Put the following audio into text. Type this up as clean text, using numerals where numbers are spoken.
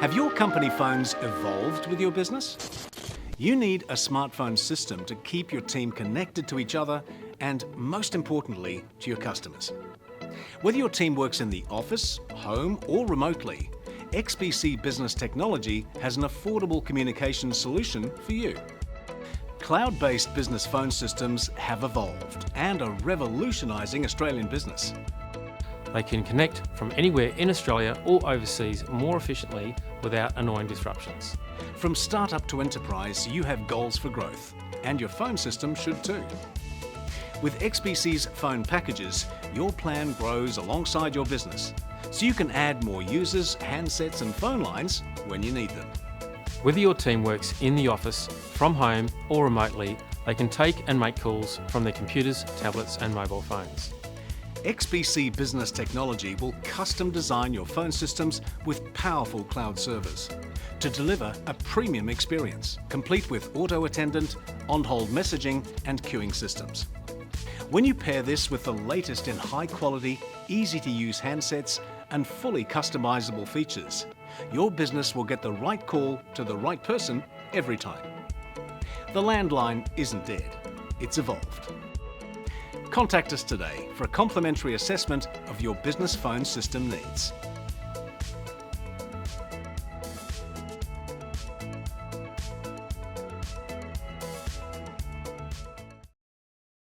Have your company phones evolved with your business? You need a smartphone system to keep your team connected to each other and, most importantly, to your customers. Whether your team works in the office, home or remotely, XBC Business Technology has an affordable communication solution for you. Cloud-based business phone systems have evolved and are revolutionising Australian business. They can connect from anywhere in Australia or overseas more efficiently without annoying disruptions. From startup to enterprise, you have goals for growth, and your phone system should too. With XBC's phone packages, your plan grows alongside your business, so you can add more users, handsets and phone lines when you need them. Whether your team works in the office, from home or remotely, they can take and make calls from their computers, tablets and mobile phones. XBC Business Technology will custom design your phone systems with powerful cloud servers to deliver a premium experience, complete with auto attendant, on-hold messaging and queuing systems. When you pair this with the latest in high-quality, easy-to-use handsets and fully customizable features, your business will get the right call to the right person every time. The landline isn't dead, it's evolved. Contact us today for a complimentary assessment of your business phone system needs.